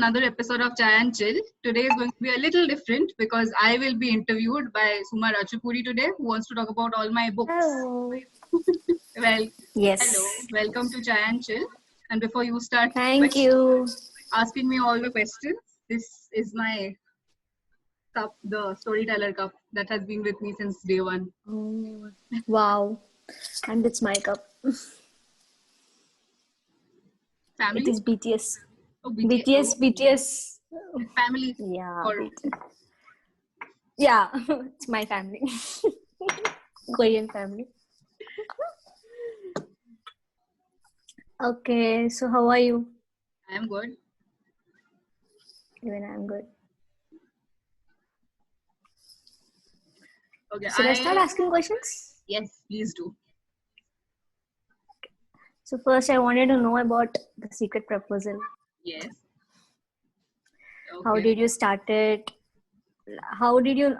another episode of Chai and Chill. Today is going to be a little different because I will be interviewed by Suma Rachapuri today, who wants to talk about all my books. Hello. Well, Yes. hello, welcome to Chai and Chill. And before you start Thank you. asking me all the questions, this is my cup, the Storyteller cup that has been with me since day one. Oh, wow. And it's my cup. Family? It is BTS. Oh, BTS. Family? Yeah. Or BTS. Yeah, it's my family. Korean family. Okay, so how are you? I am good. Even I'm good. Okay, Should I start asking questions? Yes, please do. So first I wanted to know about the secret proposal. Yes. Okay. How did you start it? How did you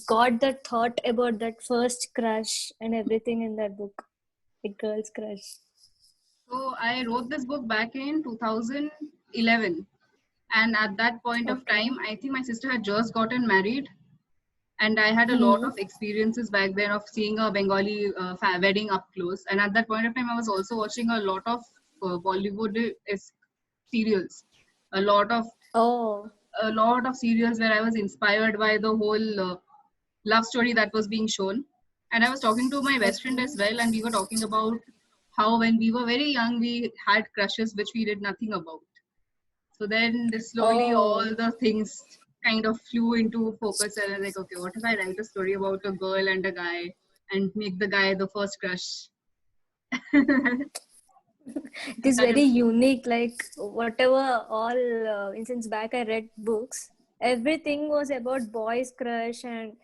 got that thought about that first crush and everything in that book? A girl's crush. So I wrote this book back in 2011. And at that point of time, I think my sister had just gotten married. And I had a lot of experiences back then of seeing a Bengali wedding up close. And at that point of time, I was also watching a lot of Bollywood serials. A lot of serials where I was inspired by the whole love story that was being shown. And I was talking to my best friend as well, and we were talking about how when we were very young, we had crushes which we did nothing about. So then slowly all the things kind of flew into focus, and I was like, okay, what if I write a story about a girl and a guy and make the guy the first crush? It is very unique. Like whatever all instance back I read books, everything was about boy's crush and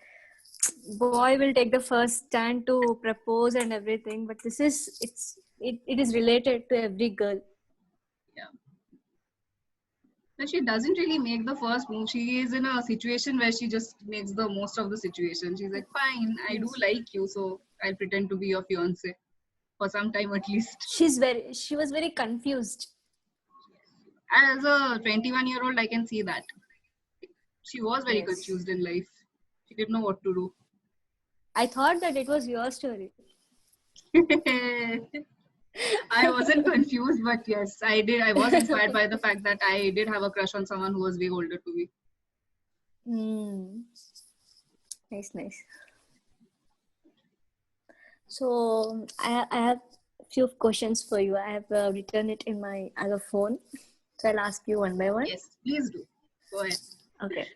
boy will take the first stand to propose and everything. But this is it is related to every girl. Yeah. So she doesn't really make the first move. She is in a situation where she just makes the most of the situation. She's like, fine, I do like you, so I'll pretend to be your fiance for some time at least. She was very confused. As a 21-year-old, I can see that. She was very confused in life. She didn't know what to do. I thought that it was your story. I wasn't confused, but yes, I did. I was inspired by the fact that I did have a crush on someone who was way older to me. Nice. So I have a few questions for you. I have written it in my other phone. So I'll ask you one by one. Yes, please do. Go ahead. Okay.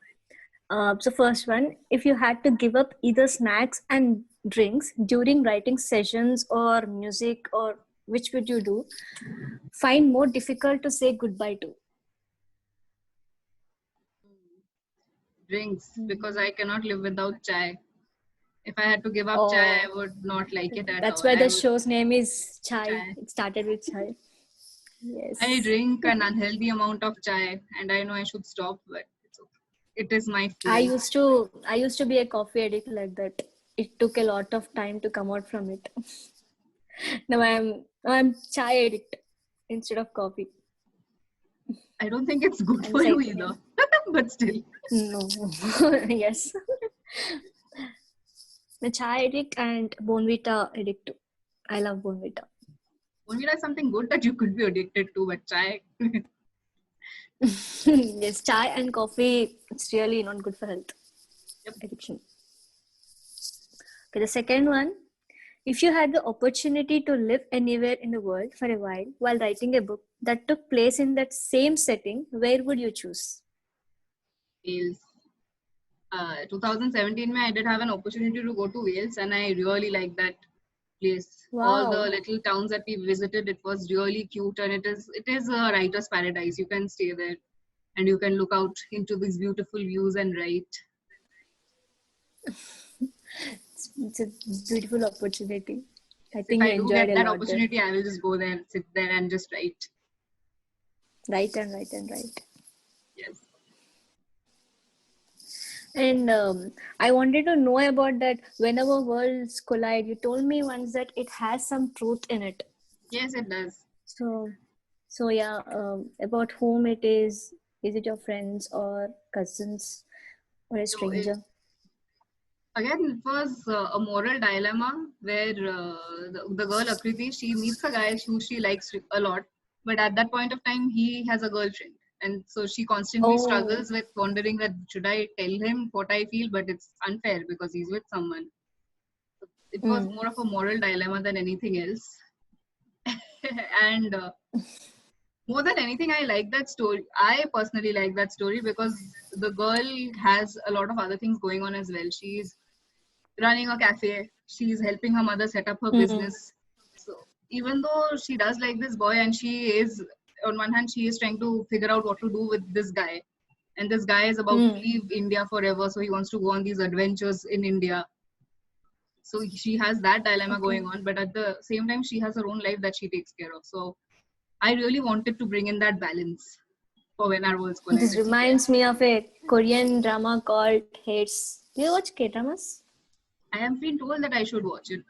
So first one, if you had to give up either snacks and drinks during writing sessions or music, or which would you do? Find more difficult to say goodbye to? Drinks, because I cannot live without chai. If I had to give up chai, I would not like it at all. That's why the show's name is Chai. It started with chai. Yes. I drink an unhealthy amount of chai, and I know I should stop, but it's okay. It is my fuel. I used to be a coffee addict like that. It took a lot of time to come out from it. Now I'm chai addict instead of coffee. I don't think it's good for you either, but still. No. Yes. The chai addict and Bonvita addict too. I love Bonvita. Bonvita is something good that you could be addicted to, but chai. Yes, chai and coffee, it's really not good for health. Yep. Addiction. Okay, the second one. If you had the opportunity to live anywhere in the world for a while writing a book that took place in that same setting, where would you choose? Wales. 2017, I did have an opportunity to go to Wales, and I really liked that place. Wow. All the little towns that we visited, it was really cute, and it is a writer's paradise. You can stay there, and you can look out into these beautiful views and write. It's a beautiful opportunity. I think if I do get that opportunity, there. I will just go there, sit there, and just write. Write. Yes. And I wanted to know about that. Whenever worlds collide, you told me once that it has some truth in it. Yes, it does. So So yeah, about whom it is? Is it your friends or cousins or a So stranger? again, it was a moral dilemma where the girl Akriti, she meets a guy who she likes a lot, but at that point of time, he has a girlfriend, and so she constantly Oh, struggles with wondering that should I tell him what I feel, but it's unfair because he's with someone. It was mm, more of a moral dilemma than anything else, and more than anything, I like that story. I personally like that story because the girl has a lot of other things going on as well. She's running a cafe. She's helping her mother set up her mm, business. So even though she does like this boy, and she is on one hand she is trying to figure out what to do with this guy, and this guy is about to mm. leave India forever, so he wants to go on these adventures in India. So she has that dilemma Okay. going on, but at the same time she has her own life that she takes care of. So I really wanted to bring in that balance for when our worlds This collided. reminds me of a Korean drama called Hades. Do you watch K-dramas? I have been told that I should watch it,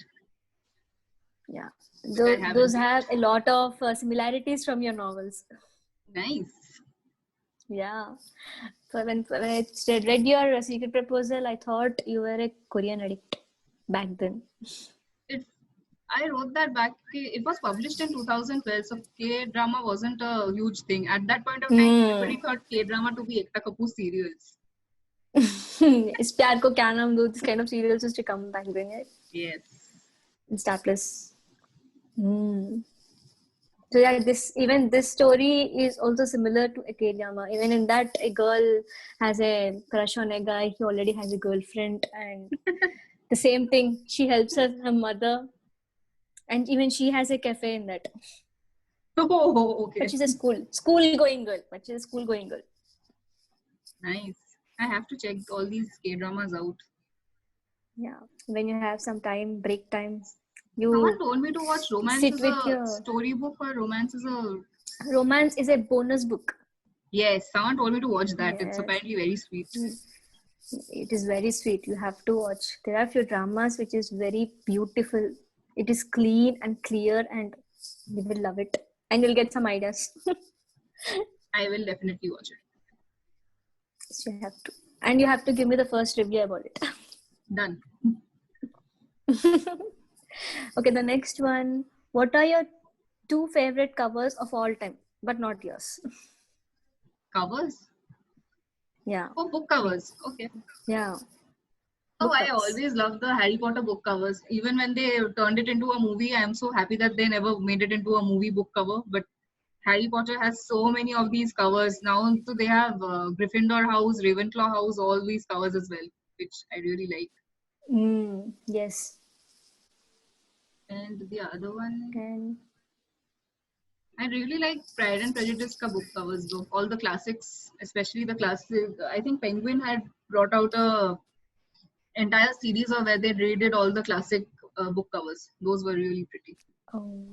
Yeah. but I Those haven't yet. have a lot of similarities from your novels. Nice. Yeah. So when I read your Secret Proposal, I thought you were a Korean addict back then. It I wrote that back. It was published in 2012, so K drama wasn't a huge thing at that point of time. Everybody Hmm. thought K drama to be Ekta Kapoor serials. इस प्यार को क्या नाम दूँ? This kind of serials used to come back then, right? Yes. In Star Plus. Hmm. So yeah, this story is also similar to a K-drama. Even in that, a girl has a crush on a guy. He already has a girlfriend, and the same thing. She helps her mother, and even she has a cafe in that. Oh, But okay. she's a school going girl. But she's a school going girl. Nice. I have to check all these K dramas out. Yeah. When you have some time, break time, Someone you told me to watch Romance sit as with a your storybook or Romance as a. romance is a bonus book. Yes, someone told me to watch that. It's Yes. apparently very sweet. It is very sweet. You have to watch. There are few dramas which is very beautiful. It is clean and clear, and you will love it. And you'll get some ideas. I will definitely watch it. So you have to. And you have to give me the first review about it. Done. Okay, the next one. What are your two favorite covers of all time, but not yours? Covers? Yeah. Oh, book covers. Okay. Yeah. Oh, Book I covers. always loved the Harry Potter book covers. Even when they turned it into a movie, I am so happy that they never made it into a movie book cover. But Harry Potter has so many of these covers. Now so they have Gryffindor House, Ravenclaw House, all these covers as well, which I really like. Yes. And the other one, And I really like Pride and Prejudice ka book covers though. All the classics, especially the classic. I think Penguin had brought out a entire series of where they redid all the classic book covers. Those were really pretty. oh,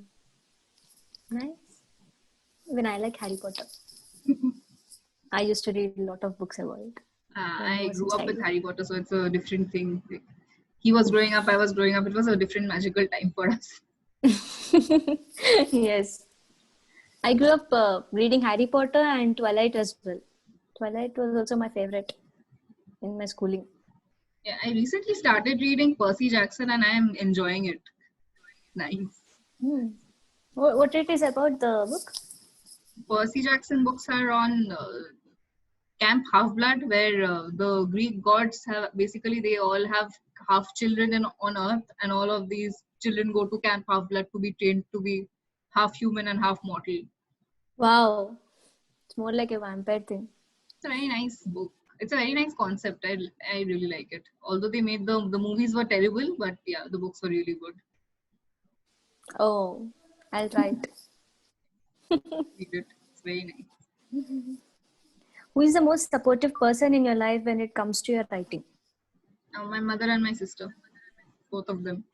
nice. Even I like Harry Potter. I used to read a lot of books about it when I I was in grew up with childhood. Harry Potter, so it's a different thing. Like, he was growing up, I was growing up. It was a different magical time for us. Yes. I grew up reading Harry Potter and Twilight as well. Twilight was also my favorite in my schooling. Yeah, I recently started reading Percy Jackson, and I am enjoying it. Nice. Hmm. What it is about the book? Percy Jackson books are on Camp Half Blood, where the Greek gods have basically they all have half children on Earth, and all of these children go to Camp Half Blood to be trained to be half human and half mortal. Wow. It's more like a vampire thing. It's a very nice book. It's a very nice concept. I really like it. Although they made the movies were terrible, but yeah, the books were really good. Oh, I'll try it. Read it. It's very nice. Who is the most supportive person in your life when it comes to your writing? My mother and my sister, both of them.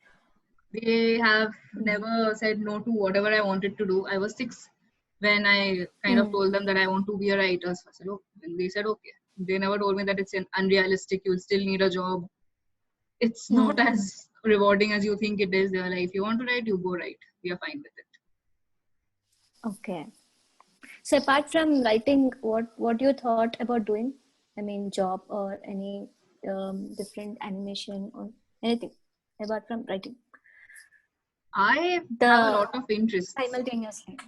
They have Mm. never said no to whatever I wanted to do. I was 6 when I kind of Mm. told them that I want to be a writer. So I said, okay. And they said, okay. They never told me that it's unrealistic. You'll still need a job. It's not Mm. as rewarding as you think it is. They're like, if you want to write, you go write. We are fine with it. Okay. So apart from writing, what you thought about doing? I mean, job or any different animation or anything apart from writing? I have a The lot of interests. simultaneously.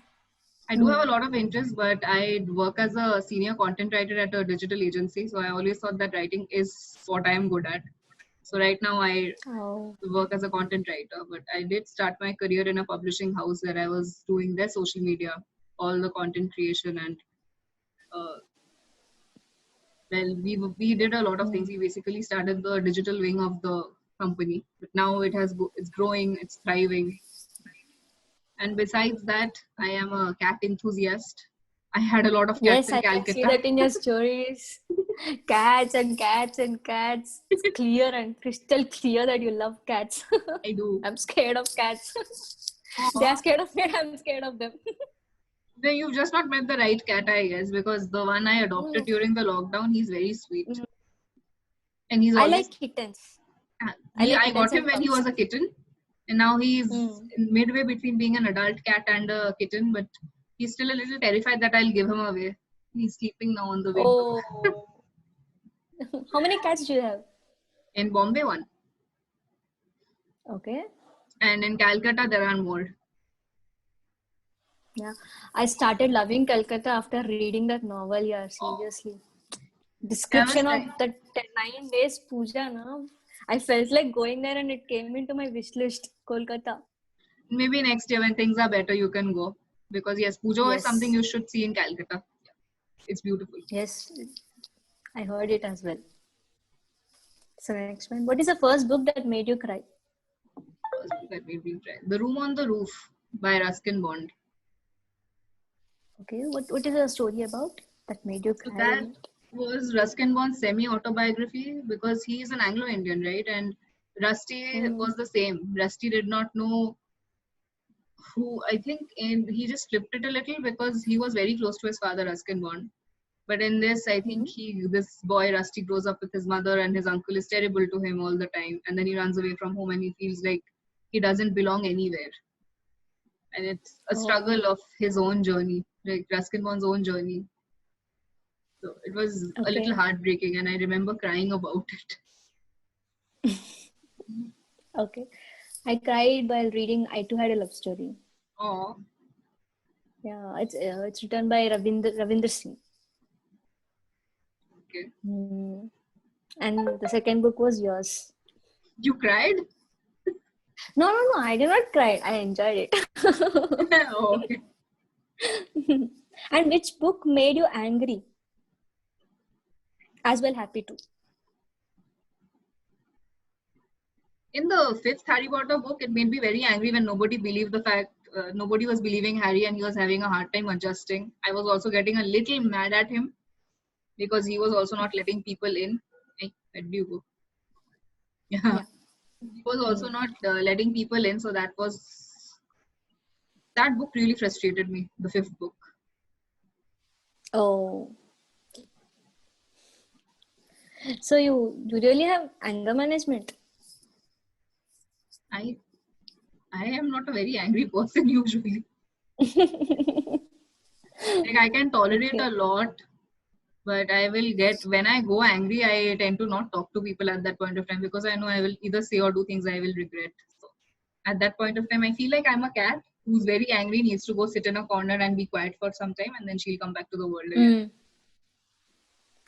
I do have a lot of interests, but I work as a senior content writer at a digital agency. So I always thought that writing is what I am good at. So right now I Oh. work as a content writer, but I did start my career in a publishing house where I was doing their social media, all the content creation, and uh, well, we did a lot of things. We basically started the digital wing of the company, but now it's growing, it's thriving. And besides that, I am a cat enthusiast. I had a lot of cats Yes, in I can see Calcutta. that in your stories. Cats and cats and cats. It's clear and crystal clear that you love cats. I do. I'm scared of cats. They are Aw. scared of me and I'm scared of them. Then you've just not met the right cat, I guess, because the one I adopted Mm, during the lockdown, he's very sweet, mm. and he's I always. like kittens. I He like I got kittens him and when he pugs. was a kitten, and now he's Mm. midway between being an adult cat and a kitten, but he's still a little terrified that I'll give him away. He's sleeping now on the window. Oh. How many cats do you have? In Bombay, one, Okay. and in Calcutta there are more. Yeah. I started loving Calcutta after reading that novel. Yeah, Oh, seriously. I was Description of trying. the 9 days puja, na, I felt like going there and it came into my wish list. Kolkata. Maybe next year when things are better, you can go, because yes, Pujo is something Yes. you should see in Calcutta. It's beautiful. Yes. I heard it as well. So next one. What is the first book that made you cry? First book that made me cry. The Room on the Roof by Ruskin Bond. Okay. What is the story about that made you So cry that in it? was Ruskin Bond's semi-autobiography, because he is an Anglo-Indian, right? And Rusty Mm. was the same. Rusty did not know who, I think, and he just flipped it a little because he was very close to his father, Ruskin Bond. But in this, I think Mm. this boy Rusty grows up with his mother, and his uncle is terrible to him all the time, and then he runs away from home and he feels like he doesn't belong anywhere. And it's a struggle Oh, of his own journey, like Ruskin Bond's own journey. So it was a little okay. heartbreaking, and I remember crying about it. Okay. I cried while reading I Too Had a Love Story. Oh, Yeah, it's written by Ravinder Singh. okay. Mm. And the second book was yours. You cried? No, I did not cry. I enjoyed it. Oh, okay. And which book made you angry? As well, happy too. In the fifth Harry Potter book, it made me very angry when nobody believed the fact, nobody was believing Harry and he was having a hard time adjusting. I was also getting a little mad at him because he was also not letting people in. Hey, where did you go? Yeah. Yeah. He was also Mm. not letting people in. So that book really frustrated me, the fifth book. Oh, so you really have anger management. I I am not a very angry person usually. Like I can tolerate Okay. a lot, but I will get, when I go angry, I tend to not talk to people at that point of time because I know I will either say or do things I will regret. So at that point of time, I feel like I'm a cat who's very angry, needs to go sit in a corner and be quiet for some time, and then she'll come back to the world again. Mm.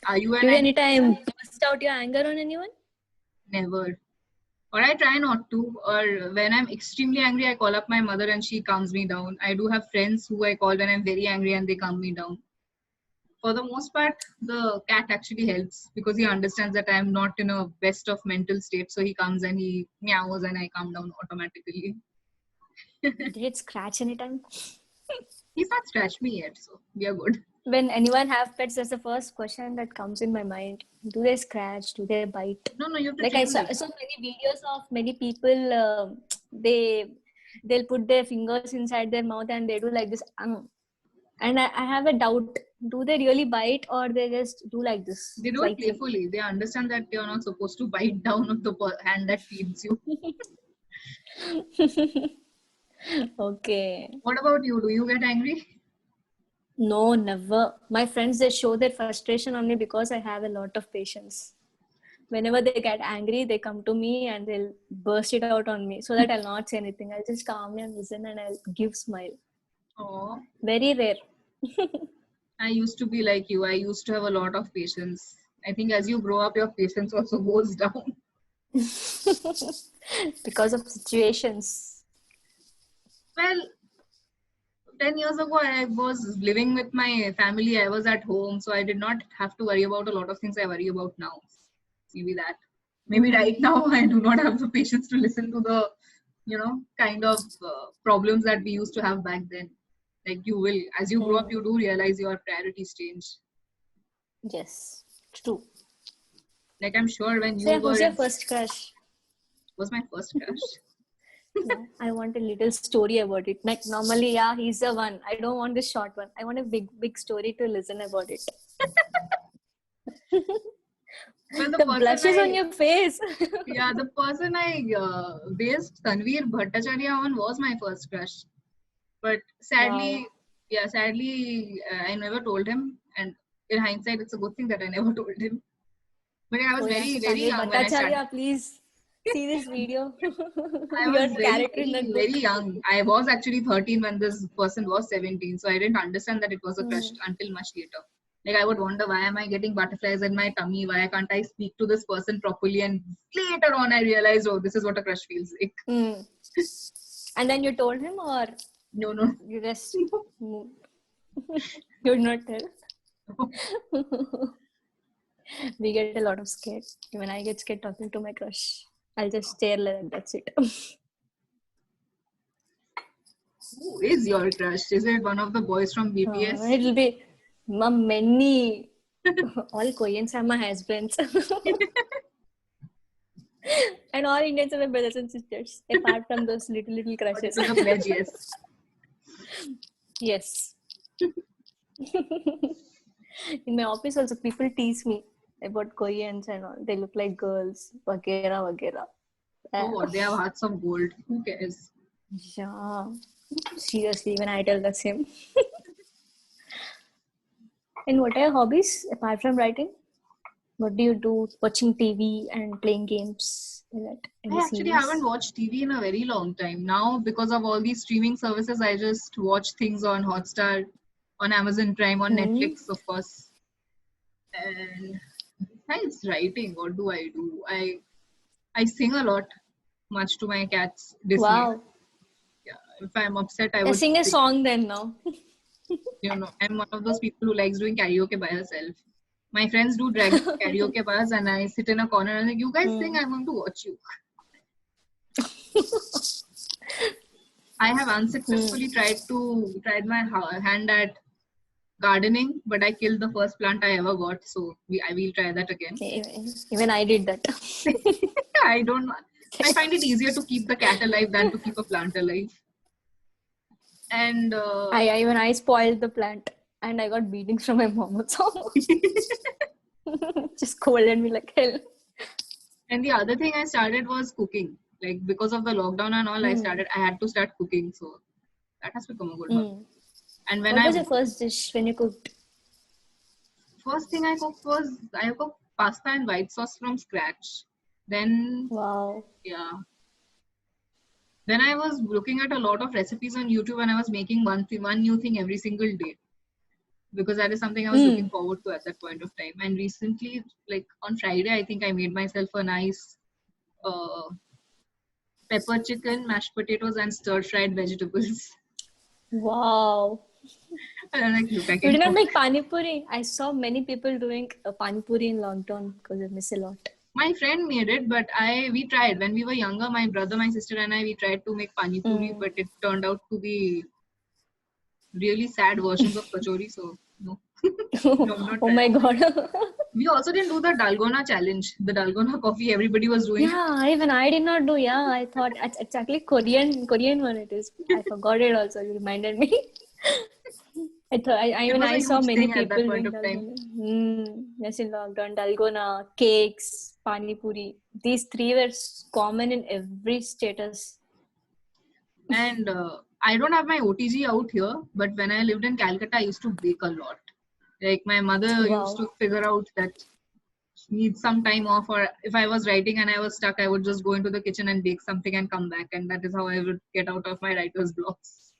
Are you an Do you angry anytime person? burst out your anger on anyone? Never. Or I try not to. Or when I'm extremely angry, I call up my mother and she calms me down. I do have friends who I call when I'm very angry and they calm me down. For the most part, the cat actually helps because he understands that I'm not in a best of mental state. So he comes and he meows and I calm down automatically. Did it scratch anytime? He's not scratched me yet, so we are good. When anyone have pets, that's the first question that comes in my mind. Do they scratch? Do they bite? No, no, you have to Like I treat him saw like that. so many videos of many people. They'll put their fingers inside their mouth and they do like this. And I have a doubt. Do they really bite or they just do like this They do it slightly? playfully. They understand that you're not supposed to bite down on the hand that feeds you. Okay. What about you? Do you get angry? No, never. My friends, they show their frustration on me because I have a lot of patience. Whenever they get angry, they come to me and they'll burst it out on me so that I'll not say anything. I'll just calmly and listen and I'll give smile. Oh, Very rare. I used to be like you. I used to have a lot of patience. I think as you grow up, your patience also goes down. Because of situations. Well, 10 years ago, I was living with my family. I was at home, so I did not have to worry about a lot of things I worry about now. Maybe that. Maybe right now, I do not have the patience to listen to the, kind of problems that we used to have back then. Like you will, as you grow up, you do realize your priorities change. Yes, true. Like I'm sure when you So, were who's your first crush? was my first crush. Yeah, I want a little story about it. Like normally, yeah, he's the one. I don't want this short one. I want a big story to listen about it. Well, The blushes on your face. the person I based Tanveer Bhattacharya on was my first crush. But sadly, Wow. I never told him. And in hindsight, it's a good thing that I never told him. But I was Oh yeah, very, so very Tanveer young when I started. Bhattacharya, please see this video. I Your was very, character in very, that very book. young. I was actually 13 when this person was 17. So I didn't understand that it was a crush Mm. until much later. Like I would wonder, why am I getting butterflies in my tummy? Why can't I speak to this person properly? And later on, I realized, oh, this is what a crush feels like. Mm. And then you told him, or No. you just moved? You did not tell. We get a lot of scared. When I get scared talking to my crush, I'll just stare like that. That's it. Who is your crush? Is it one of the boys from BTS? It'll be many. All Koreans are my husbands. And all Indians are my brothers and sisters. Apart from those little crushes. To the pledge, yes. Yes. In my office also, people tease me about Koreans and all. They look like girls. Vagera, vagera. Oh, they have hearts of gold. Who cares? Yeah. Seriously, when I tell the same. And what are your hobbies apart from writing? What do you do? Watching TV and playing games? Any I actually series? haven't watched TV in a very long time. Now, because of all these streaming services, I just watch things on Hotstar, on Amazon Prime, on Netflix, of course. And besides writing, what do? I sing a lot, much to my cat's dismay. Wow. Yeah, if I'm upset, I Yeah, would sing a sing. song then now. I'm one of those people who likes doing karaoke by herself. My friends do drag karaoke bars, and I sit in a corner and like, you guys sing, I'm going to watch you. I have unsuccessfully tried my hand at gardening, but I killed the first plant I ever got. So I will try that again. Even I did that. I find it easier to keep the cat alive than to keep a plant alive. And I spoiled the plant, and I got beatings from my mom also. Just scolded me like hell. And the other thing I started was cooking. Like because of the lockdown and all, I had to start cooking. So that has become a good hobby. And when What was your first dish when you cooked? First thing I cooked was I cooked pasta and white sauce from scratch. Then Wow. Yeah. Then I was looking at a lot of recipes on YouTube and I was making one new thing every single day. Because that is something I was looking forward to at that point of time. And recently, like on Friday, I think I made myself a nice pepper chicken, mashed potatoes, and stir-fried vegetables. Wow. And I'm like, look, I You can did not cook. make pani puri. I saw many people doing pani puri in lockdown because I miss a lot. My friend made it, but we tried when we were younger. My brother, my sister, and we tried to make pani puri, but it turned out to be really sad versions of kachori. So no, no, I'm not Oh my god. We also didn't do the Dalgona challenge, the Dalgona coffee. Everybody was doing. Yeah, even I did not do. Yeah, I thought it's actually Korean one. It is. I forgot it. Also, you reminded me. I thought I saw many people doing Dalgona. Yes, in lockdown, Dalgona, cakes, pani puri. These three were common in every status. And I don't have my OTG out here, but when I lived in Calcutta, I used to bake a lot. Like my mother used Wow. to figure out that she needs some time off, or if I was writing and I was stuck, I would just go into the kitchen and bake something and come back, and that is how I would get out of my writer's blocks.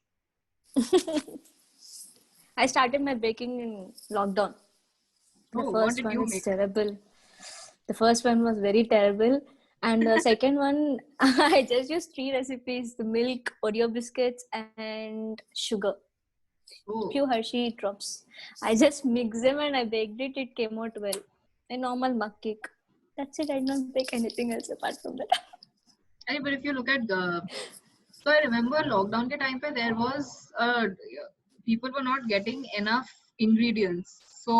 I started my baking in lockdown. The Oh, what first did one you is make? terrible. The first one was very terrible. And the second one, I just used 3 recipes: the milk, Oreo biscuits, and sugar. Oh, Few Hershey drops. I just mixed them and I baked it. It came out well. A normal mug cake. That's it. I did not bake anything else apart from that. hey, but if you look at the, so I remember lockdown के time पे there was people were not getting enough ingredients. So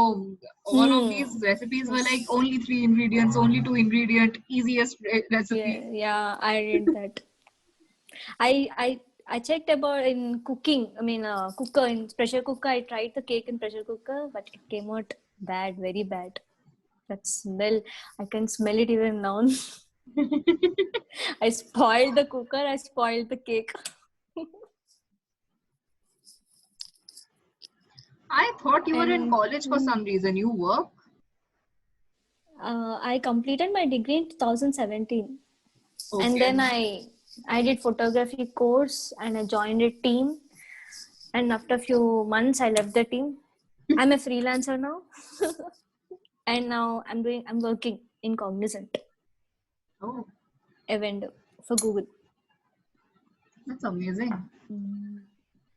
all of these recipes were like Yes. only 3 ingredients, only 2 ingredient, easiest Yeah, recipe. yeah, I did that. I checked about in cooking. I mean, cooker in pressure cooker. I tried the cake in pressure cooker, but it came out bad, very bad. That smell, I can smell it even now. I spoiled the cooker. I spoiled the cake. I thought you were in And college for some reason. You work? I completed my degree in 2017, and Okay. then I did photography course and I joined a team. And after a few months, I left the team. I'm a freelancer now, and now I'm working in Cognizant, Oh, a vendor for Google. that's amazing.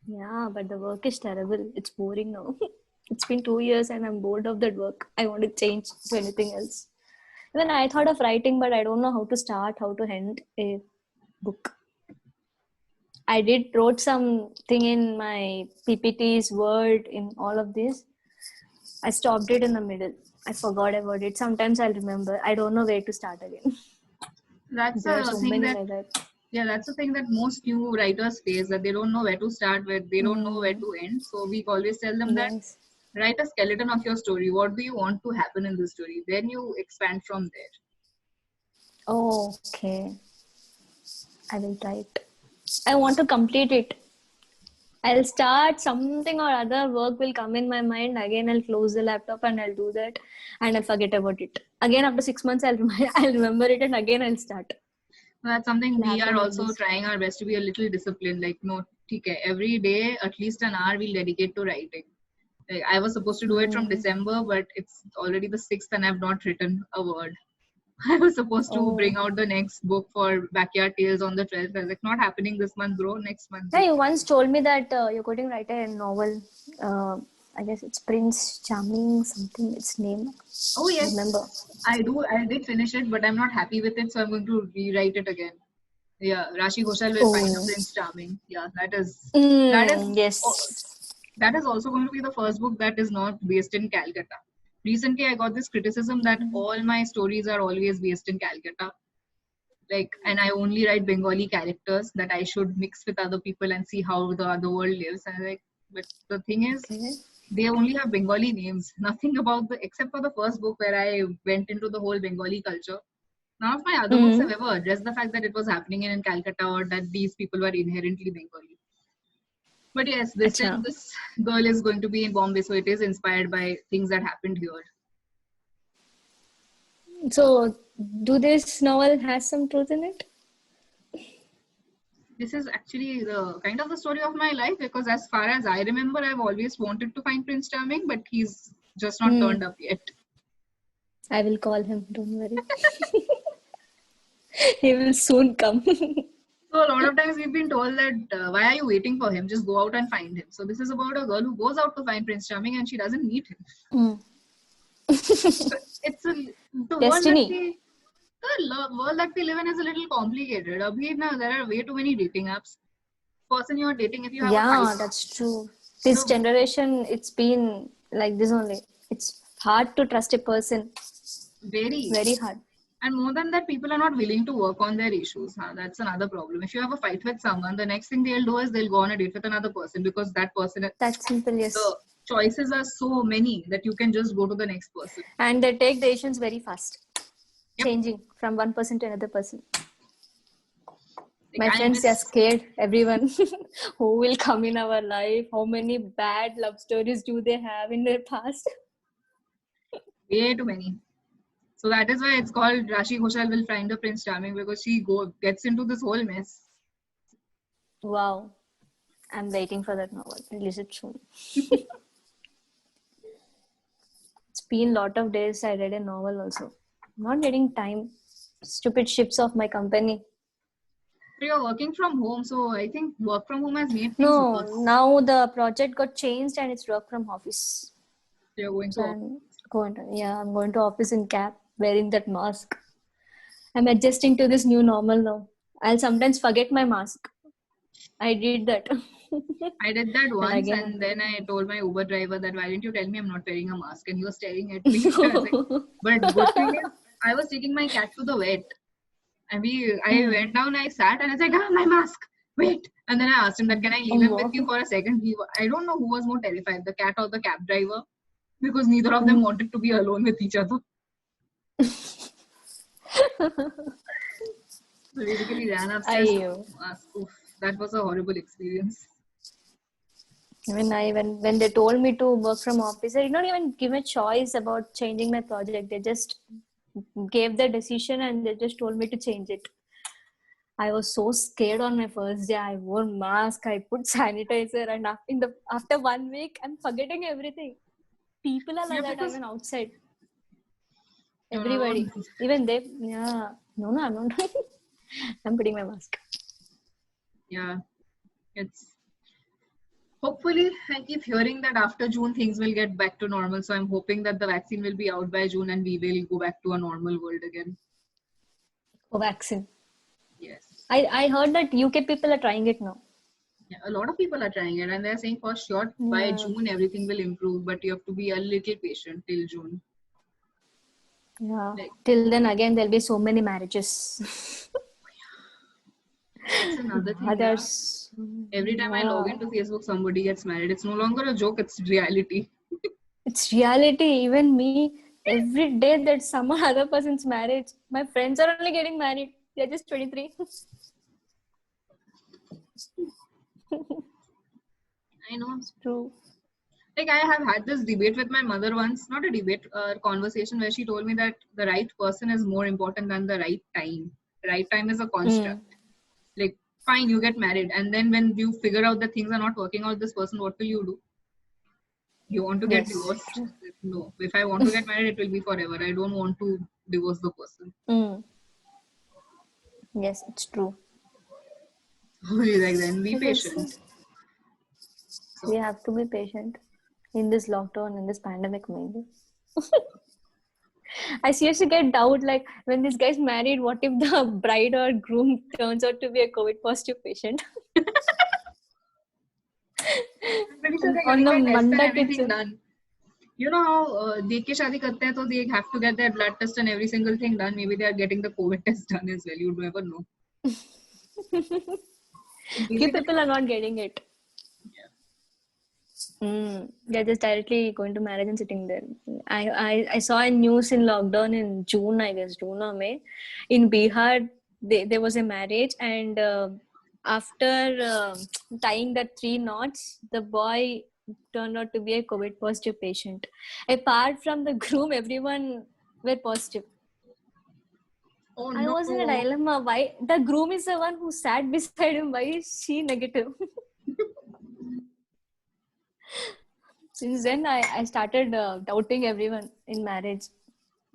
Yeah, but the work is terrible. It's boring now. It's been 2 years and I'm bored of that work. I want to change to anything else. Then I thought of writing, but I don't know how to start, how to end a book. I did wrote something in my PPTs, Word, in all of this. I stopped it in the middle. I forgot about it. Sometimes I'll remember. I don't know where to start again. That's There are a so thing many that, like that. yeah, that's the thing that most new writers face, that they don't know where to start, where they don't know where to end. So we always tell them that Yes. write a skeleton of your story. What do you want to happen in the story? Then you expand from there. Oh, okay. I will try it. I want to complete it. I'll start something or other, work will come in my mind. Again, I'll close the laptop and I'll do that and I'll forget about it. Again, after 6 months, I'll remember it and again I'll start. That's something It'll we are happen like also this. trying our best to be a little disciplined. Like, no, okay, every day at least an hour we'll dedicate to writing. Like, I was supposed to do it from December, but it's already the 6th and I've not written a word. I was supposed to Oh. bring out the next book for Backyard Tales on the 12th. I was like, not happening this month, bro. Next month. Yeah, you once told me that you're going to write a novel. I guess it's Prince Charming, something, its name. Oh, I yes. remember. I do. I did finish it, but I'm not happy with it, so I'm going to rewrite it again. Yeah, Rashi Ghoshal will find a Oh. Prince Charming. Yeah, that is Yes. that is also going to be the first book that is not based in Calcutta. Recently, I got this criticism that all my stories are always based in Calcutta. Like, and I only write Bengali characters, that I should mix with other people and see how the other world lives. And like, but the thing is, Okay. they only have Bengali names. Nothing about the, except for the first book where I went into the whole Bengali culture. None of my other books have ever addressed the fact that it was happening in Calcutta or that these people were inherently Bengali. But yes, this time Acha. this girl is going to be in Bombay, so it is inspired by things that happened here. So, do this novel has some truth in it? This is actually the kind of the story of my life, because as far as I remember, I've always wanted to find Prince Charming, but he's just not turned up yet. I will call him. Don't worry. He will soon come. So a lot of times we've been told that why are you waiting for him? Just go out and find him. So this is about a girl who goes out to find Prince Charming and she doesn't meet him. It's the world that Destiny. world that we live in is a little complicated. Abhi, na, there are way too many dating apps. Person you're dating, if you have a Yeah, fight, that's true. This so generation, it's been like this only. It's hard to trust a person. very. Very hard. And more than that, people are not willing to work on their issues. Huh? That's another problem. If you have a fight with someone, the next thing they'll do is they'll go on a date with another person, because that person, That's simple, yes. the choices are so many that you can just go to the next person. And they take decisions very fast. Yep. Changing from one person to another person. My friends are scared. Everyone who will come in our life, how many bad love stories do they have in their past? Way too many. So that is why it's called Rashi Ghoshal Will Find the Prince Charming, because she gets into this whole mess. Wow. I'm waiting for that novel. Release it soon. It's been a lot of days I read a novel also. Not getting time. Stupid shifts of my company. So you're working from home, so I think work from home has made things No, worse. now the project got changed and it's work from office. You're going So to I'm going to office in cap, wearing that mask. I'm adjusting to this new normal now. I'll sometimes forget my mask. I did that. I did that And once, again, and then I told my Uber driver that why didn't you tell me I'm not wearing a mask? And he was staring at me. I was like, but good thing is, I was taking my cat to the vet. And I went down, I sat, and I was like, my mask, wait. And then I asked him that, can I leave him with you for a second? I don't know who was more terrified, the cat or the cab driver, because neither of them wanted to be alone with each other. So basically ran upstairs to mask. Oof, that was a horrible experience. When they told me to work from office, I did not even give a choice about changing my project. They just gave the decision and they just told me to change it. I was so scared on my first day. I wore mask, I put sanitizer, and after 1 week, I'm forgetting everything. People are like that even outside. Everybody, even they, yeah. No, I'm not. I'm putting my mask. Yeah, it's hopefully I keep hearing that after June things will get back to normal. So I'm hoping that the vaccine will be out by June and we will go back to a normal world again. Vaccine. Yes. I heard that UK people are trying it now. Yeah, a lot of people are trying it and they're saying for sure by June everything will improve, but you have to be a little patient till June. Yeah. Till then again there'll be so many marriages. That's another thing. Every time I log into Facebook, somebody gets married. It's no longer a joke, it's reality. It's reality. Even me, every day that some other person's married, my friends are only getting married. They're just 23. I know. It's true. Like I have had this debate with my mother once, not a debate, a conversation where she told me that the right person is more important than the right time. Right time is a construct. Like, fine, you get married, and then when you figure out that things are not working out with this person, what will you do? You want to get divorced? No. If I want to get married, it will be forever. I don't want to divorce the person. Yes, it's true. Like then be patient. So, we have to be patient in this lockdown, in this pandemic, maybe. I seriously get doubt, like when this guy's married, what if the bride or groom turns out to be a COVID positive patient? On the Monday, everything done. You know how देख के शादी करते हैं तो they have to get their blood test and every single thing done. Maybe they are getting the COVID test done as well. You never know. Few people are not getting it. They're just directly going to marriage and sitting there. I saw a news in lockdown in June, I guess, June or May. In Bihar, there was a marriage, and after tying the 3 knots, the boy turned out to be a COVID positive patient. Apart from the groom, everyone were positive. Oh, I was in a dilemma. Why the groom is the one who sat beside him? Why is she negative? Since then, I started doubting everyone in marriage.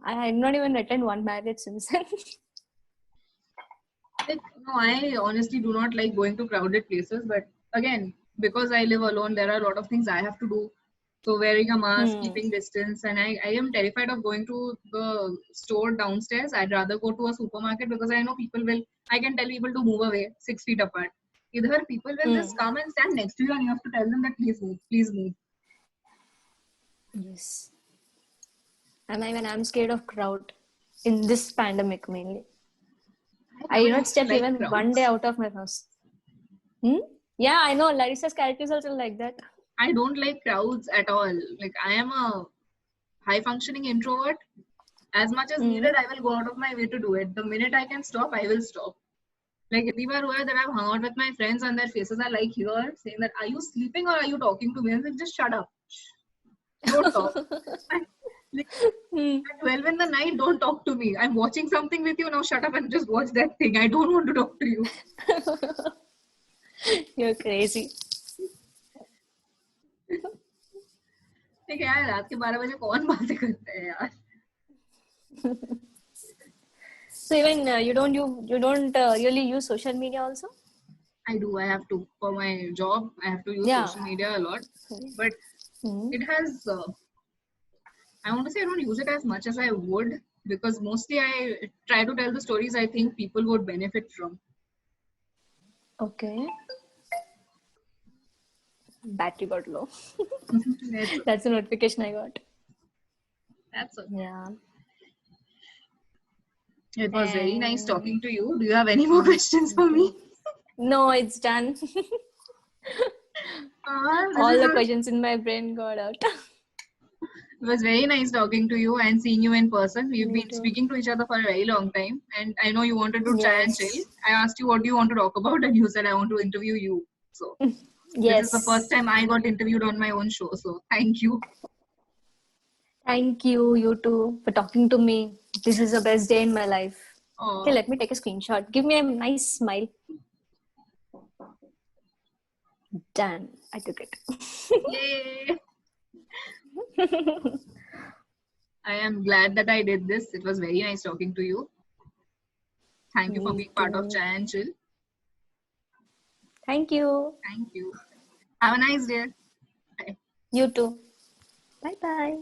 I had not even attended one marriage since then. No, I honestly do not like going to crowded places. But again, because I live alone, there are a lot of things I have to do. So wearing a mask, keeping distance, and I am terrified of going to the store downstairs. I'd rather go to a supermarket because I know I can tell people to move away 6 feet apart. Either people will just come and stand next to you and you have to tell them that please move. Yes. And I'm scared of crowd in this pandemic mainly. I did not step even one day out of my house. Yeah, I know. Larissa's character is also like that. I don't like crowds at all. Like I am a high functioning introvert. As much as needed, I will go out of my way to do it. The minute I can stop, I will stop. Like, itni baar hua hai that I've hung out with my friends and their faces are like here, saying that, are you sleeping or are you talking to me? And I'm like, just shut up. Don't talk. And, like, Hmm. at 12 in the night, don't talk to me. I'm watching something with you, now shut up and just watch that thing. I don't want to talk to you. You're crazy. ठीक है यार, रात के 12 बजे कौन बातें करता है यार. So even you don't really use social media also? I do. I have to. For my job, I have to use Yeah. social media a lot. But Hmm. it has, I want to say I don't use it as much as I would, because mostly I try to tell the stories I think people would benefit from. Okay. Battery got low. That's, That's the notification I got. that's all. Yeah. It was very nice And- talking to you. Do you have any more questions for me? No, it's done. This All is the a- questions in my brain got out. It was very nice talking to you and seeing you in person. We've Me been too. speaking to each other for a very long time, and I know you wanted to chat and Yes. chill. I asked you what do you want to talk about, and you said I want to interview you. So this is the first Yes. time I got interviewed on my own show. So thank you. Thank you, you too, for talking to me. This is the best day in my life. Oh, Okay, let me take a screenshot. Give me a nice smile. Done. I took it. yay! I am glad that I did this. It was very nice talking to you. Thank you for Me being part of too. Chai and Chill. Thank you. Thank you. Have a nice day. Bye. You too. Bye bye.